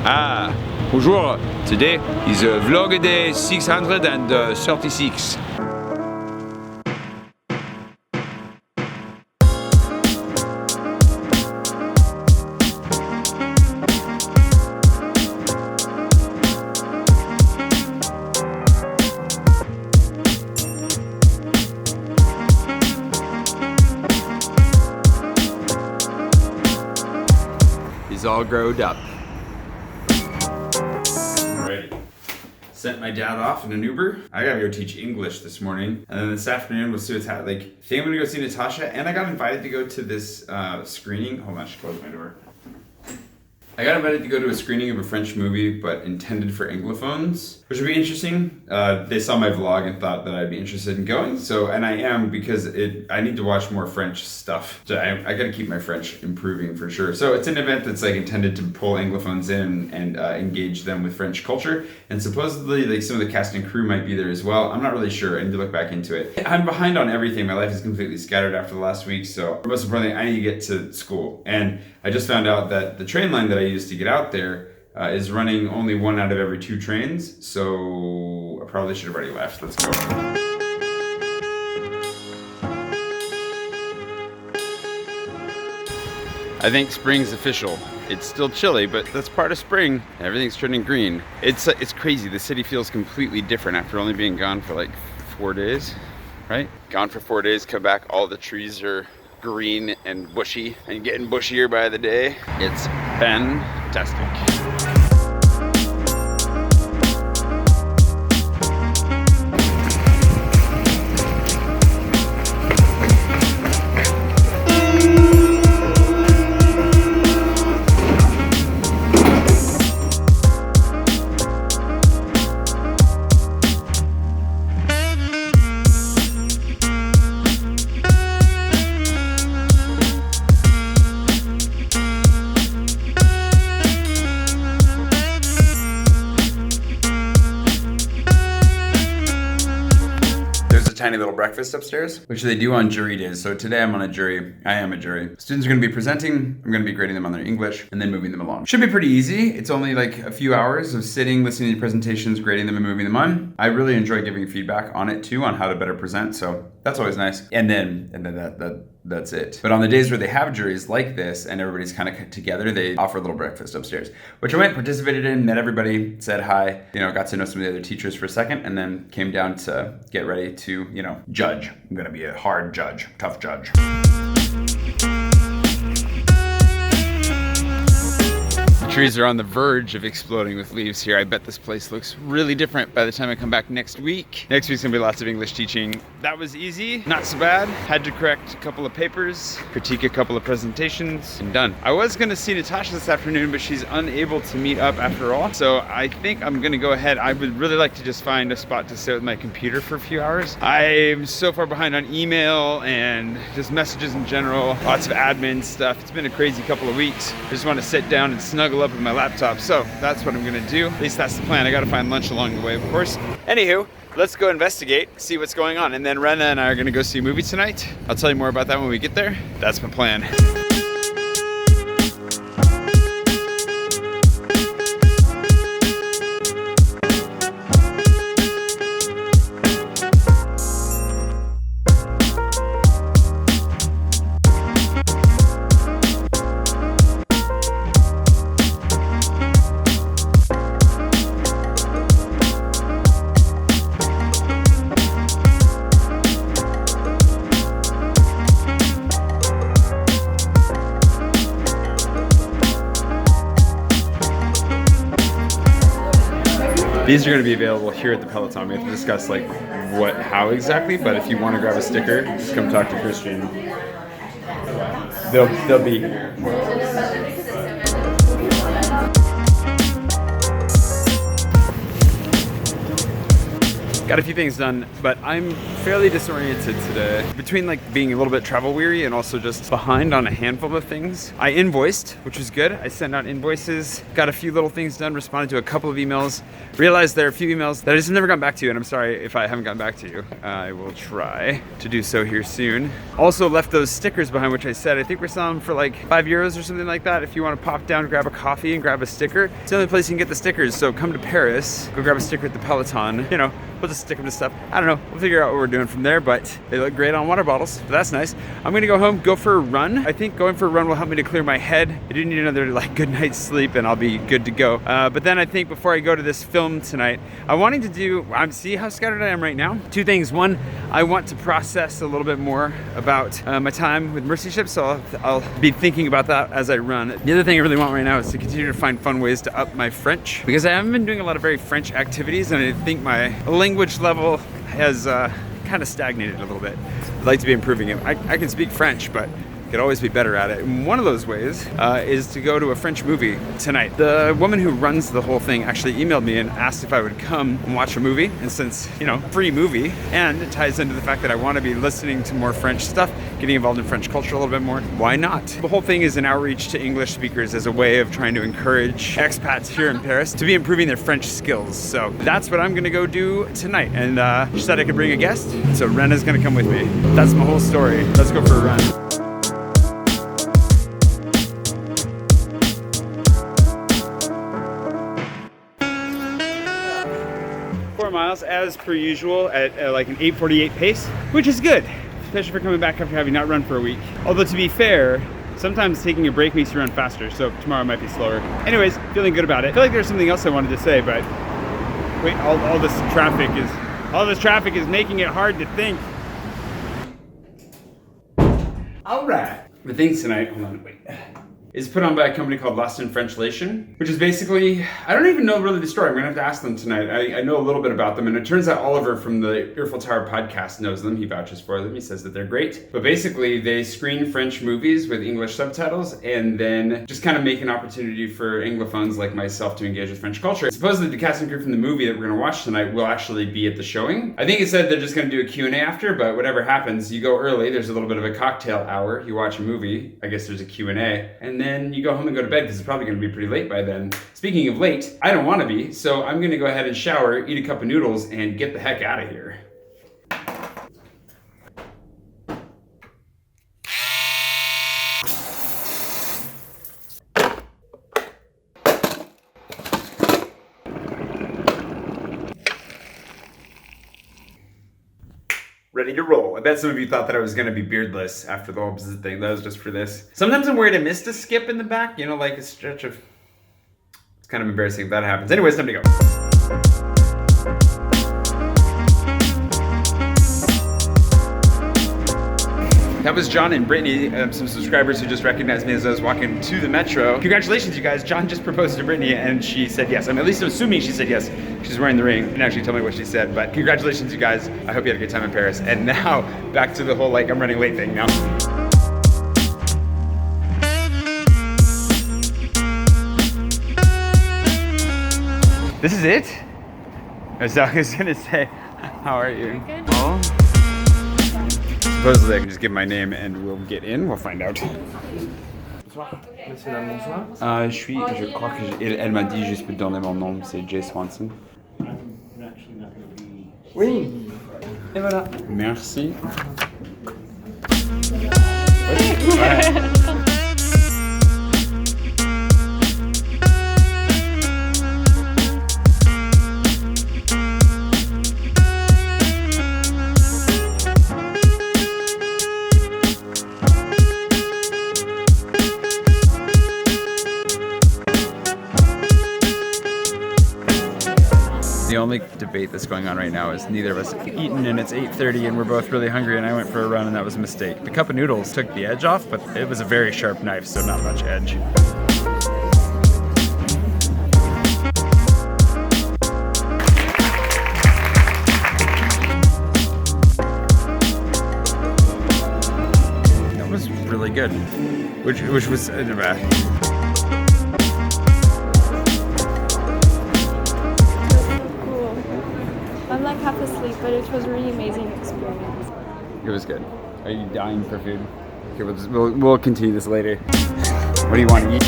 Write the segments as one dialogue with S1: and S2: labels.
S1: Ah, bonjour. Today is vlog day 636. He's all growed up. Sent my dad off in an Uber. I gotta go teach English this morning. And then this afternoon we'll see what's happening. Like, I think I'm gonna go see Natasha, and I got invited to go to this screening. Hold on, I should close my door. I got invited to go to a screening of a French movie, but intended for Anglophones, which would be interesting. They saw my vlog and thought that I'd be interested in going. So, and I am, because I need to watch more French stuff. So I gotta keep my French improving for sure. So it's an event that's like intended to pull Anglophones in and engage them with French culture. And supposedly like some of the cast and crew might be there as well. I'm not really sure. I need to look back into it. I'm behind on everything. My life is completely scattered after the last week. So most importantly, I need to get to school. And I just found out that the train line that I used to get out there is running only 1 out of every 2 trains. So I probably should have already left. Let's go. I think spring's official. It's still chilly, but that's part of spring. Everything's turning green. It's crazy. The city feels completely different after only being gone for like 4 days, right? Gone for 4 days, come back, all the trees are green and bushy and getting bushier by the day. It's fantastic. Tiny little breakfast upstairs, which they do on jury days. So today I'm on a jury. I am a jury. Students are going to be presenting. I'm going to be grading them on their English and then moving them along. Should be pretty easy. It's only like a few hours of sitting, listening to presentations, grading them and moving them on. I really enjoy giving feedback on it too, on how to better present. So that's always nice. And then that's it. But on the days where they have juries like this and everybody's kind of together, they offer a little breakfast upstairs, which I went, participated in, met everybody, said hi, got to know some of the other teachers for a second, and then came down to get ready to, judge. I'm gonna be a hard judge, tough judge. Trees are on the verge of exploding with leaves here. I bet this place looks really different by the time I come back next week. Next week's gonna be lots of English teaching. That was easy, not so bad. Had to correct a couple of papers, critique a couple of presentations, and done. I was gonna see Natasha this afternoon, but she's unable to meet up after all. So I think I'm gonna go ahead. I would really like to just find a spot to sit with my computer for a few hours. I'm so far behind on email and just messages in general, lots of admin stuff. It's been a crazy couple of weeks. I just wanna sit down and snuggle up with my laptop, so that's what I'm gonna do. At least that's the plan. I gotta find lunch along the way, of course. Anywho, let's go investigate, see what's going on, and then Rena and I are gonna go see a movie tonight. I'll tell you more about that when we get there. That's my plan. These are going to be available here at the Peloton. We have to discuss like how exactly, but if you want to grab a sticker, just come talk to Christian. They'll be here. Got a few things done, but I'm fairly disoriented today. Between like being a little bit travel weary and also just behind on a handful of things. I invoiced, which was good. I sent out invoices, got a few little things done, responded to a couple of emails, realized there are a few emails that I just never gotten back to you, and I'm sorry if I haven't gotten back to you. I will try to do so here soon. Also left those stickers behind, which I said I think we're selling for like €5 or something like that. If you want to pop down, grab a coffee and grab a sticker, it's the only place you can get the stickers. So come to Paris, go grab a sticker at the Peloton. You know, we'll just stick them to stuff. I don't know, we'll figure out what we're doing from there, but they look great on water bottles, so that's nice. I'm gonna go home, go for a run. I think going for a run will help me to clear my head. I do need another like good night's sleep and I'll be good to go. But then I think before I go to this film tonight, I'm wanting to do, see how scattered I am right now? Two things. One, I want to process a little bit more about my time with Mercy Ship, so I'll be thinking about that as I run. The other thing I really want right now is to continue to find fun ways to up my French, because I haven't been doing a lot of very French activities, and I think my language level has kind of stagnated a little bit. I'd like to be improving it. I can speak French, but could always be better at it. And one of those ways is to go to a French movie tonight. The woman who runs the whole thing actually emailed me and asked if I would come and watch a movie. And since, you know, free movie, and it ties into the fact that I want to be listening to more French stuff, getting involved in French culture a little bit more, why not? The whole thing is an outreach to English speakers as a way of trying to encourage expats here in Paris to be improving their French skills. So that's what I'm gonna go do tonight. And she said I could bring a guest, so Rena's gonna come with me. That's my whole story. Let's go for a run. 4 miles as per usual at like an 8:48 pace, which is good, especially for coming back after having not run for a week. Although to be fair, sometimes taking a break makes you run faster, so tomorrow might be slower. Anyways, feeling good about it. I feel like there's something else I wanted to say, but wait, all this traffic is making it hard to think. All right. The thing tonight, hold on, wait, is put on by a company called Lost in Frenchlation, which is basically, I don't even know really the story. I'm gonna have to ask them tonight. I know a little bit about them, and it turns out Oliver from the Earful Tower podcast knows them. He vouches for them. He says that they're great. But basically, they screen French movies with English subtitles and then just kind of make an opportunity for Anglophones like myself to engage with French culture. Supposedly, the cast and crew from the movie that we're gonna watch tonight will actually be at the showing. I think it said they're just gonna do a Q&A after, but whatever happens, you go early. There's a little bit of a cocktail hour. You watch a movie. I guess there's a Q&A. And then you go home and go to bed because it's probably going to be pretty late by then. Speaking of late, I don't want to be, so I'm going to go ahead and shower, eat a cup of noodles, and get the heck out of here. Ready to roll. I bet some of you thought that I was gonna be beardless after the whole bzzz thing. That was just for this. Sometimes I'm worried I missed a skip in the back, you know, like a stretch of... It's kind of embarrassing if that happens. Anyways, time to go. That was John and Brittany, some subscribers who just recognized me as I was walking to the metro. Congratulations, you guys. John just proposed to Brittany and she said yes. I'm at least assuming she said yes. She's wearing the ring. Didn't actually tell me what she said, but congratulations, you guys. I hope you had a good time in Paris. And now, back to the whole, like, I'm running late thing now. This is it? I was gonna say, how are you? Good. Oh. Supposedly I can just give my name and we'll get in. We'll find out.
S2: Bonsoir. Monsieur, dame, bonsoir.
S1: Je crois que elle m'a dit juste pour donner mon nom, c'est Jay Swanson.
S2: Oui. Et voilà.
S1: Merci. The only debate that's going on right now is neither of us have eaten, and it's 8:30 and we're both really hungry, and I went for a run and that was a mistake. The cup of noodles took the edge off, but it was a very sharp knife, so not much edge. That was really good, which was
S3: I'm like half asleep.
S1: It was good. Are you dying for food? Okay, we'll continue this later. What do you want to eat?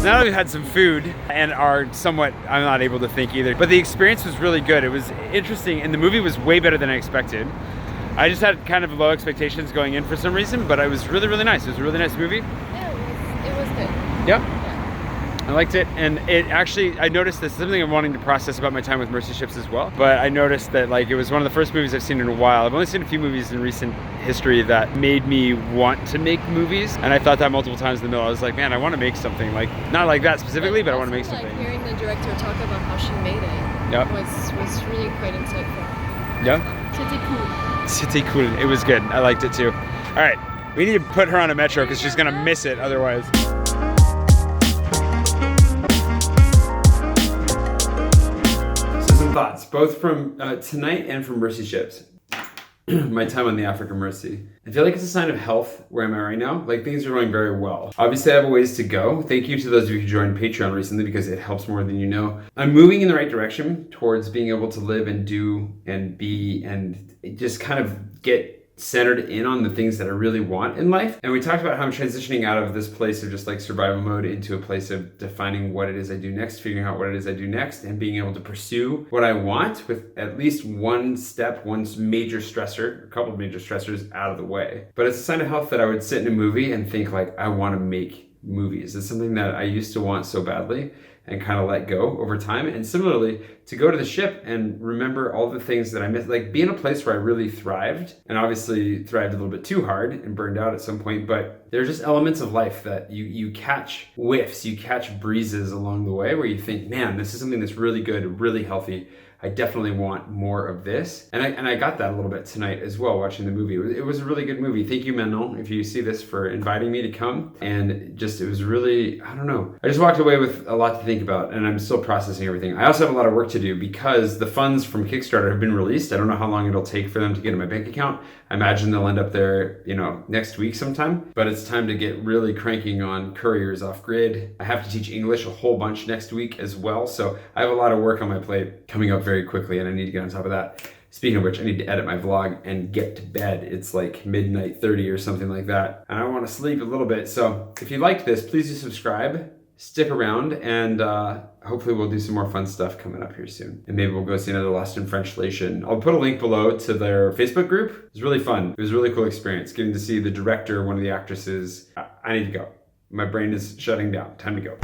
S1: Now that we've had some food and are somewhat, I'm not able to think either, but the experience was really good. It was interesting, and the movie was way better than I expected. I just had kind of low expectations going in for some reason, but it was really, really nice. It was a really nice movie.
S3: Yeah, it was good.
S1: Yep. I liked it, and it actually, I noticed this, something I'm wanting to process about my time with Mercy Ships as well, but I noticed that like it was one of the first movies I've seen in a while. I've only seen a few movies in recent history that made me want to make movies, and I thought that multiple times in the middle. I was like, man, I want to make something, like, not like that specifically, but I want to make something.
S3: Like hearing the director talk about how she made it was really quite insightful.
S1: Yeah?
S3: C'était cool.
S1: C'était cool. It was good. I liked it too. All right, we need to put her on a metro because she's gonna miss it otherwise. Thoughts, both from tonight and from Mercy Ships. My time on the African Mercy. I feel like it's a sign of health where I'm at right now. Like, things are going very well. Obviously, I have a ways to go. Thank you to those of you who joined Patreon recently because it helps more than you know. I'm moving in the right direction towards being able to live and do and be and just kind of get centered in on the things that I really want in life. And we talked about how I'm transitioning out of this place of just like survival mode into a place of defining what it is I do next, figuring out what it is I do next, and being able to pursue what I want with at least one major stressor, a couple of major stressors out of the way. But it's a sign of health that I would sit in a movie and think like, I want to make movies. It's something that I used to want so badly and kind of let go over time. And similarly, to go to the ship and remember all the things that I missed, like be in a place where I really thrived, and obviously thrived a little bit too hard and burned out at some point, but there are just elements of life that you catch whiffs, you catch breezes along the way where you think, man, this is something that's really good, really healthy. I definitely want more of this. And I got that a little bit tonight as well, watching the movie. It was a really good movie. Thank you, Manon, if you see this, for inviting me to come. And just, it was really, I don't know. I just walked away with a lot to think about, and I'm still processing everything. I also have a lot of work to do because the funds from Kickstarter have been released. I don't know how long it'll take for them to get in my bank account. I imagine they'll end up there, next week sometime. But it's time to get really cranking on couriers off grid. I have to teach English a whole bunch next week as well. So I have a lot of work on my plate coming up very quickly, and I need to get on top of that. Speaking of which, I need to edit my vlog and get to bed. It's like midnight 30 or something like that. And I want to sleep a little bit. So if you liked this, please do subscribe, stick around, and hopefully we'll do some more fun stuff coming up here soon. And maybe we'll go see another Lost in Frenchlation. I'll put a link below to their Facebook group. It was really fun. It was a really cool experience getting to see the director, one of the actresses. I need to go. My brain is shutting down. Time to go.